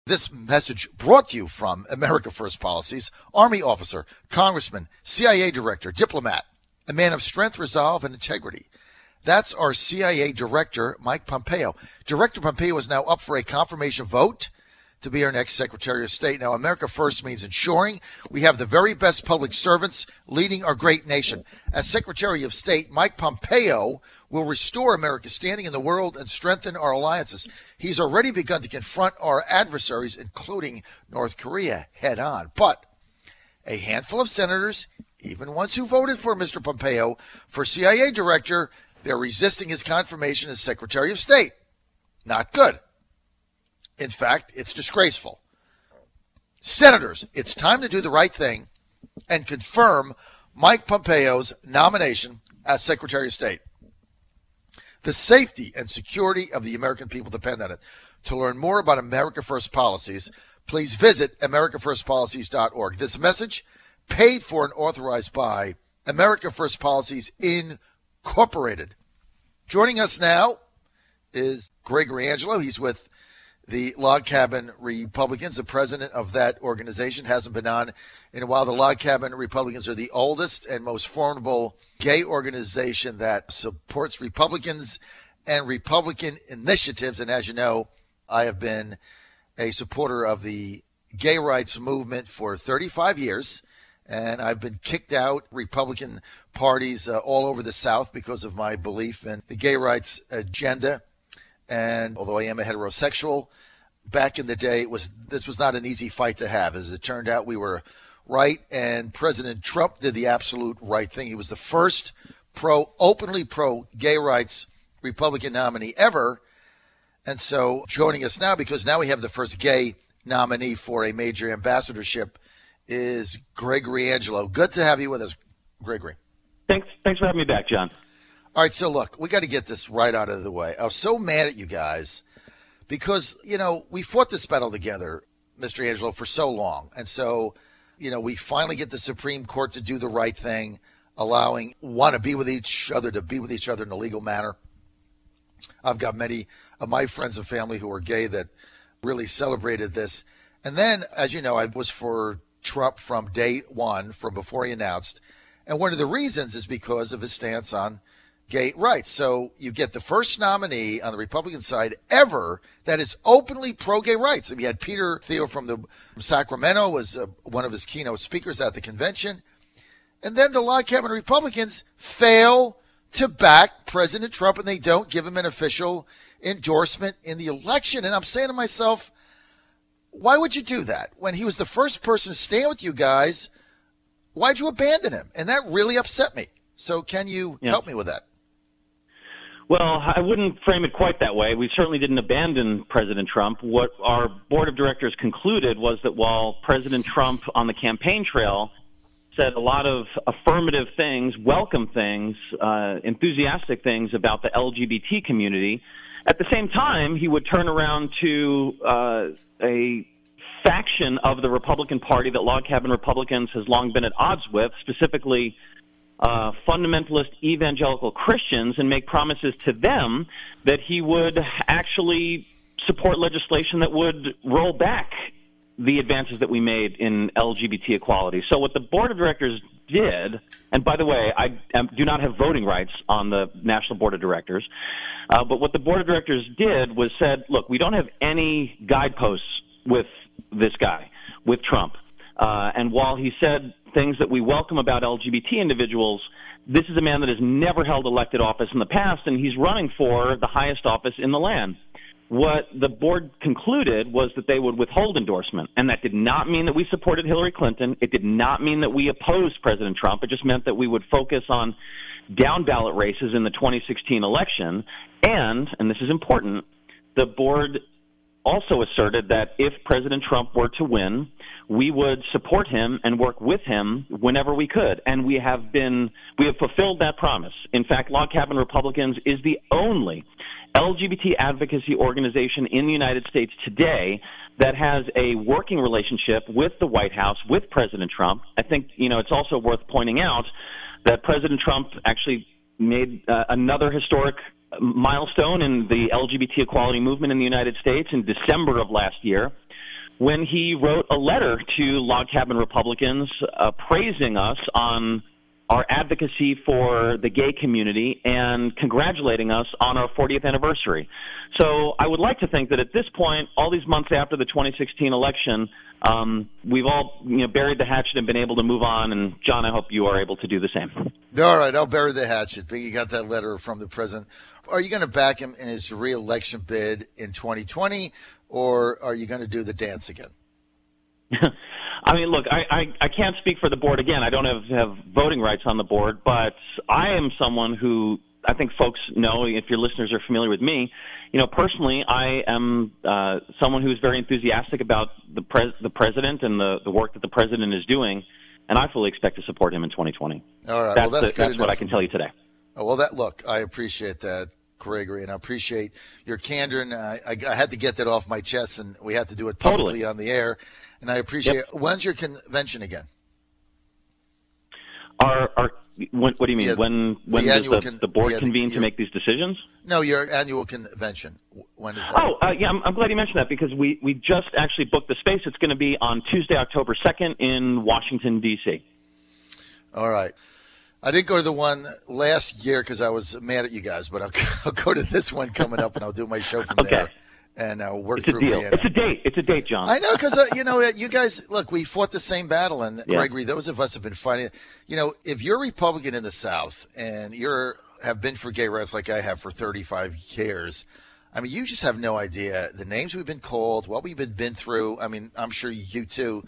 This message brought to you from America First Policies, Army officer, congressman, CIA director, diplomat, a man of strength, resolve, and integrity. That's our CIA director, Mike Pompeo. Director Pompeo is now up for a confirmation vote to be our next Secretary of State. Now, America First means ensuring we have the very best public servants leading our great nation. As Secretary of State, Mike Pompeo will restore America's standing in the world and strengthen our alliances. He's already begun to confront our adversaries, including North Korea, head on. But a handful of senators, even ones who voted for Mr. Pompeo for CIA director, they're resisting his confirmation as Secretary of State. Not good. In fact, it's disgraceful. Senators, it's time to do the right thing and confirm Mike Pompeo's nomination as Secretary of State. The safety and security of the American people depend on it. To learn more about America First policies, please visit americafirstpolicies.org. This message paid for and authorized by America First Policies Incorporated. Joining us now is Gregory Angelo. He's with the Log Cabin Republicans, the president of that organization. Hasn't been on in a while. The Log Cabin Republicans are the oldest and most formidable gay organization that supports Republicans and Republican initiatives. And as you know, I have been a supporter of the gay rights movement for 35 years. And I've been kicked out Republican parties all over the South because of my belief in the gay rights agenda. And although I am a heterosexual, back in the day, this was not an easy fight to have. As it turned out, we were right, and President Trump did the absolute right thing. He was the first openly pro-gay rights Republican nominee ever. And so joining us now, because now we have the first gay nominee for a major ambassadorship, is Gregory Angelo. Good to have you with us, Gregory. Thanks for having me back, John. All right, so look, we got to get this right out of the way. I was so mad at you guys because, we fought this battle together, Mr. Angelo, for so long. And so, we finally get the Supreme Court to do the right thing, want to be with each other in a legal manner. I've got many of my friends and family who are gay that really celebrated this. And then, as you know, I was for Trump from day one, from before he announced. And one of the reasons is because of his stance on gay rights. So you get the first nominee on the Republican side ever that is openly pro-gay rights. We had Peter Thiel from Sacramento was one of his keynote speakers at the convention. And then the Log Cabin Republicans fail to back President Trump, and they don't give him an official endorsement in the election. And I'm saying to myself, why would you do that? When he was the first person to stand with you guys, why'd you abandon him? And that really upset me. So can you help me with that? Well, I wouldn't frame it quite that way. We certainly didn't abandon President Trump. What our board of directors concluded was that while President Trump on the campaign trail said a lot of affirmative things, welcome things, enthusiastic things about the LGBT community, at the same time, he would turn around to a faction of the Republican Party that Log Cabin Republicans has long been at odds with, specifically fundamentalist evangelical Christians, and make promises to them that he would actually support legislation that would roll back the advances that we made in LGBT equality. So what the board of directors did, and by the way, I do not have voting rights on the National Board of Directors, but what the board of directors did was said, look, we don't have any guideposts with this guy, with Trump. And while he said things that we welcome about LGBT individuals, this is a man that has never held elected office in the past, and he's running for the highest office in the land. What the board concluded was that they would withhold endorsement, and that did not mean that we supported Hillary Clinton. It did not mean that we opposed President Trump. It just meant that we would focus on down-ballot races in the 2016 election. And this is important, the board also asserted that if President Trump were to win, we would support him and work with him whenever we could. And we have fulfilled that promise. In fact, Log Cabin Republicans is the only LGBT advocacy organization in the United States today that has a working relationship with the White House, with President Trump. I think, it's also worth pointing out that President Trump actually made another historic milestone in the LGBT equality movement in the United States in December of last year, when he wrote a letter to log cabin Republicans praising us on our advocacy for the gay community and congratulating us on our 40th anniversary. So I would like to think that at this point, all these months after the 2016 election, we've all buried the hatchet and been able to move on. And, John, I hope you are able to do the same. All right, I'll bury the hatchet. But you got that letter from the president. Are you going to back him in his re-election bid in 2020, or are you going to do the dance again? I mean, look, I can't speak for the board again. I don't have voting rights on the board, but I am someone who I think folks know, if your listeners are familiar with me, personally, I am someone who is very enthusiastic about the president and the work that the president is doing, and I fully expect to support him in 2020. All right, that's what I can tell you today. Oh, well, I appreciate that, Gregory, and I appreciate your candor, and I had to get that off my chest, and we had to do it publicly on the air. And I appreciate it. When's your convention again? What do you mean? When does the board convene to make these decisions? No, your annual convention. When is that? I'm glad you mentioned that because we just actually booked the space. It's going to be on Tuesday, October 2nd in Washington, D.C. All right. I didn't go to the one last year because I was mad at you guys, but I'll go to this one coming up, and I'll do my show from there. And work through Brianna. It's a date, John. I know, because, you guys, look, we fought the same battle. And, Gregory, those of us have been fighting. If you're Republican in the South and have been for gay rights like I have for 35 years, I mean, you just have no idea the names we've been called, what we've been through. I mean, I'm sure you too.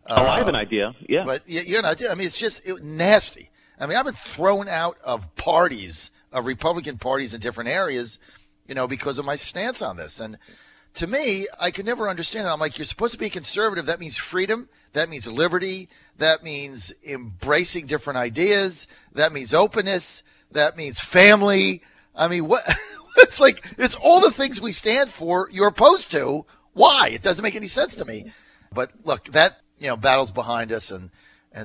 I have an idea, yeah. But you have an idea. I mean, it's just nasty. I mean, I've been thrown out of parties, of Republican parties in different areas, because of my stance on this. And to me, I could never understand it. I'm like, you're supposed to be conservative. That means freedom. That means liberty. That means embracing different ideas. That means openness. That means family. I mean, what? It's all the things we stand for. You're opposed to. Why? It doesn't make any sense to me. But look, that, battle's behind us. And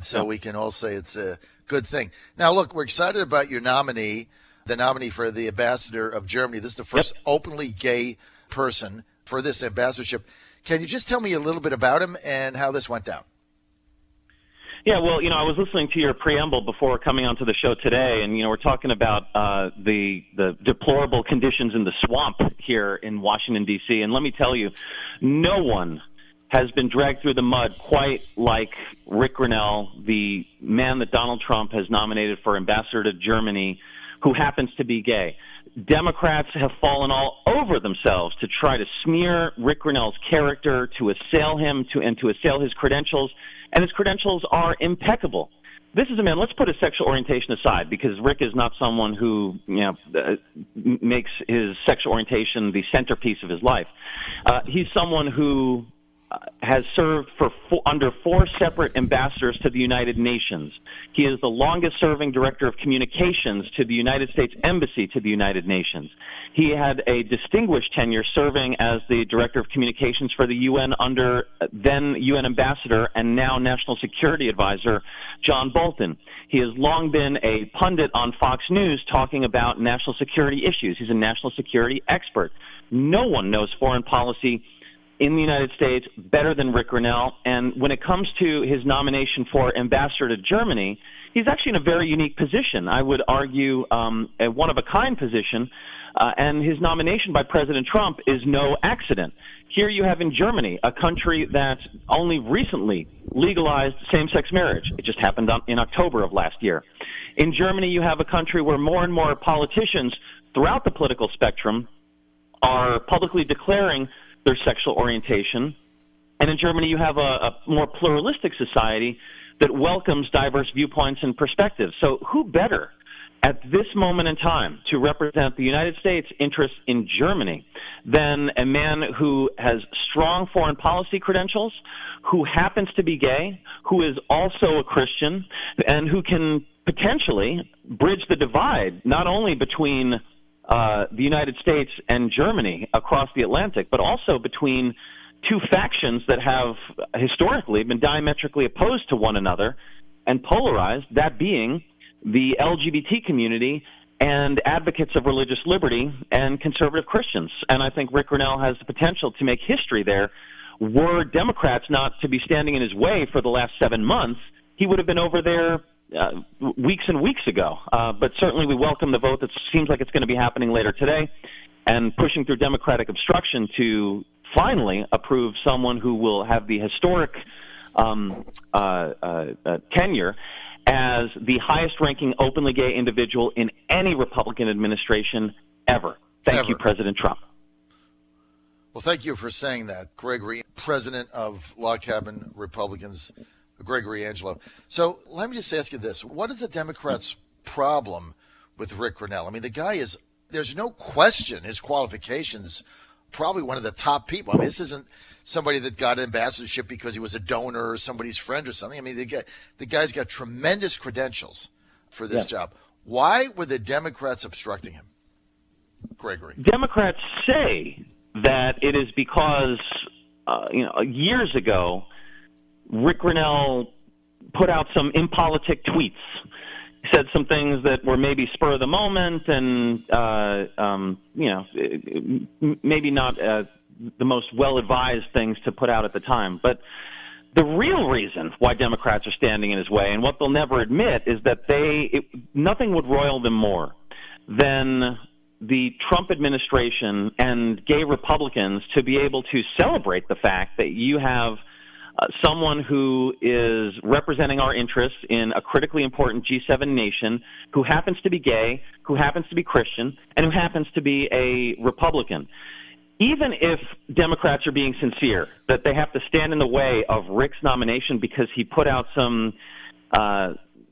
so we can all say it's a good thing. Now, look, we're excited about your nominee. The nominee for the ambassador of Germany. This is the first openly gay person for this ambassadorship. Can you just tell me a little bit about him and how this went down? Yeah, well, I was listening to your preamble before coming onto the show today, and, we're talking about the deplorable conditions in the swamp here in Washington, D.C., and let me tell you, no one has been dragged through the mud quite like Rick Grenell, the man that Donald Trump has nominated for ambassador to Germany, who happens to be gay. Democrats have fallen all over themselves to try to smear Rick Grenell's character, to assail him, to assail his credentials, and his credentials are impeccable. This is a man, let's put his sexual orientation aside, because Rick is not someone who makes his sexual orientation the centerpiece of his life. He's someone who has served under 4 separate ambassadors to the United Nations. He is the longest-serving director of communications to the United States Embassy to the United Nations. He had a distinguished tenure serving as the director of communications for the UN under then UN ambassador and now national security advisor John Bolton. He has long been a pundit on Fox News talking about national security issues. He's a national security expert. No one knows foreign policy in the United States better than Rick Grenell, and when it comes to his nomination for ambassador to Germany, he's actually in a very unique position. I would argue a one-of-a-kind position, and his nomination by President Trump is no accident. Here you have in Germany, a country that only recently legalized same-sex marriage. It just happened in October of last year. In Germany, you have a country where more and more politicians throughout the political spectrum are publicly declaring their sexual orientation. And in Germany, you have a more pluralistic society that welcomes diverse viewpoints and perspectives. So who better at this moment in time to represent the United States' interests in Germany than a man who has strong foreign policy credentials, who happens to be gay, who is also a Christian, and who can potentially bridge the divide not only between the United States and Germany across the Atlantic, but also between 2 factions that have historically been diametrically opposed to one another and polarized, that being the LGBT community and advocates of religious liberty and conservative Christians. And I think Rick Grenell has the potential to make history there were Democrats not to be standing in his way for the last 7 months, he would have been over there weeks and weeks ago. But certainly we welcome the vote that seems like it's going to be happening later today, and pushing through Democratic obstruction to finally approve someone who will have the historic tenure as the highest-ranking openly gay individual in any Republican administration ever. Thank you, President Trump. Well, thank you for saying that, Gregory, President of Log Cabin Republicans, Gregory Angelo. So let me just ask you this. What is the Democrats' problem with Rick Grenell? I mean, the guy is, there's no question his qualifications, probably one of the top people. I mean, this isn't somebody that got ambassadorship because he was a donor or somebody's friend or something. I mean, the guy's got tremendous credentials for this job. Why were the Democrats obstructing him, Gregory? Democrats say that it is because, years ago, Rick Grenell put out some impolitic tweets. He said some things that were maybe spur of the moment and, maybe not the most well-advised things to put out at the time. But the real reason why Democrats are standing in his way, and what they'll never admit, is that nothing would roil them more than the Trump administration and gay Republicans to be able to celebrate the fact that you have someone who is representing our interests in a critically important G7 nation, who happens to be gay, who happens to be Christian, and who happens to be a Republican. Even if Democrats are being sincere that they have to stand in the way of Rick's nomination because he put out some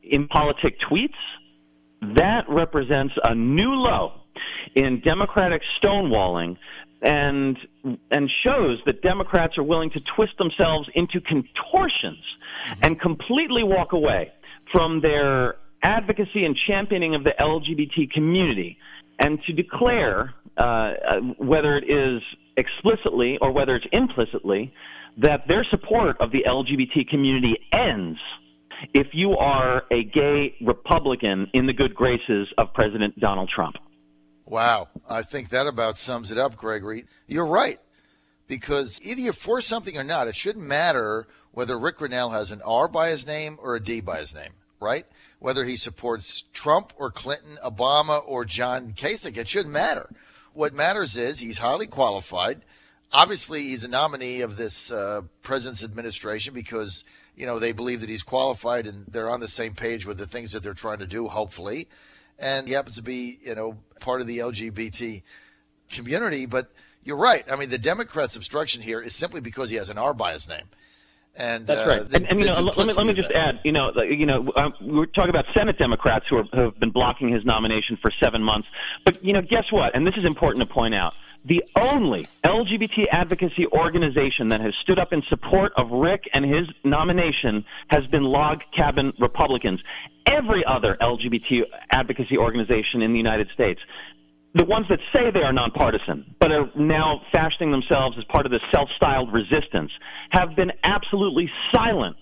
impolitic tweets, that represents a new low in Democratic stonewalling and shows that Democrats are willing to twist themselves into contortions and completely walk away from their advocacy and championing of the LGBT community, and to declare, whether it is explicitly or whether it's implicitly, that their support of the LGBT community ends if you are a gay Republican in the good graces of President Donald Trump. Wow. I think that about sums it up, Gregory. You're right, because either you're for something or not. It shouldn't matter whether Rick Grenell has an R by his name or a D by his name, right? Whether he supports Trump or Clinton, Obama or John Kasich, it shouldn't matter. What matters is he's highly qualified. Obviously, he's a nominee of this president's administration because, they believe that he's qualified and they're on the same page with the things that they're trying to do, hopefully. And he happens to be, part of the LGBT community. But you're right. I mean, the Democrats' obstruction here is simply because he has an R by his name. And that's right. Let me just add, we're talking about Senate Democrats who have been blocking his nomination for 7 months. But, guess what? And this is important to point out. The only LGBT advocacy organization that has stood up in support of Rick and his nomination has been Log Cabin Republicans. Every other LGBT advocacy organization in the United States, the ones that say they are nonpartisan but are now fashioning themselves as part of the self-styled resistance, have been absolutely silent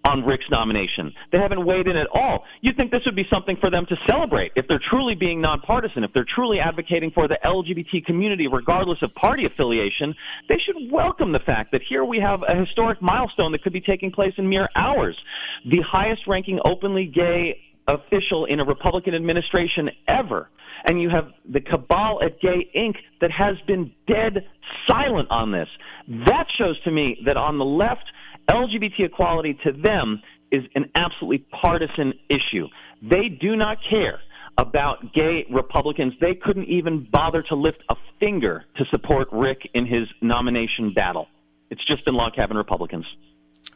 on Rick's nomination. They haven't weighed in at all. You'd think this would be something for them to celebrate. If they're truly being nonpartisan, if they're truly advocating for the LGBT community regardless of party affiliation, they should welcome the fact that here we have a historic milestone that could be taking place in mere hours. The highest-ranking openly gay official in a Republican administration ever. And you have the cabal at Gay Inc. that has been dead silent on this. That shows to me that on the left, LGBT equality to them is an absolutely partisan issue. They do not care about gay Republicans. They couldn't even bother to lift a finger to support Rick in his nomination battle. It's just been Log Cabin Republicans.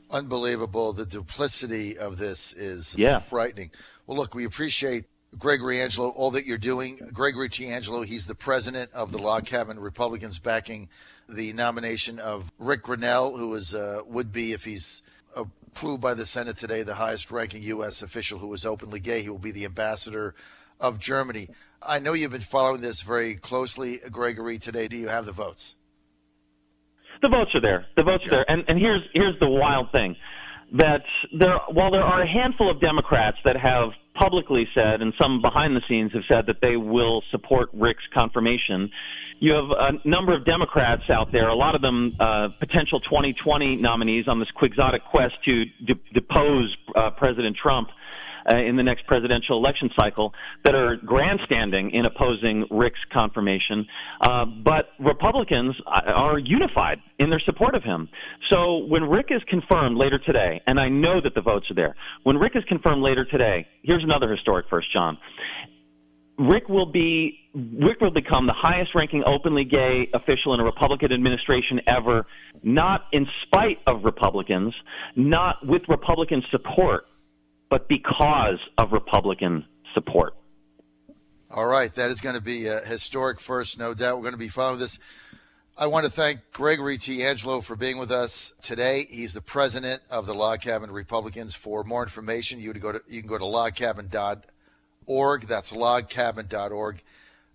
Unbelievable. The duplicity of this is frightening. Well, look, we appreciate Gregory Angelo, all that you're doing. Gregory T. Angelo, he's the president of the Log Cabin Republicans, backing the nomination of Rick Grenell, who is would be, if he's approved by the Senate today, the highest-ranking U.S. official who is openly gay. He will be the ambassador of Germany. I know you've been following this very closely, Gregory. Today, do you have the votes? The votes are there. The votes are there. And here's the wild thing, that while there are a handful of Democrats that have publicly said, and some behind the scenes have said, that they will support Rick's confirmation. You have a number of Democrats out there, a lot of them potential 2020 nominees on this quixotic quest to depose President Trump in the next presidential election cycle, that are grandstanding in opposing Rick's confirmation. But Republicans are unified in their support of him. So when Rick is confirmed later today, and I know that the votes are there, when Rick is confirmed later today, here's another historic first, John. Rick will become the highest-ranking openly gay official in a Republican administration ever, not in spite of Republicans, not with Republican support, but because of Republican support. All right, that is going to be a historic first, no doubt. We're going to be following this. I want to thank Gregory T. Angelo for being with us today. He's the president of the Log Cabin Republicans. For more information, you can go to logcabin.org. That's logcabin.org.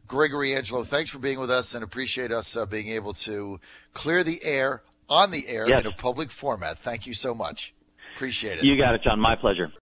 Gregory Angelo, thanks for being with us, and appreciate us being able to clear the air on the air in a public format. Thank you so much. Appreciate it. You got it, John. My pleasure.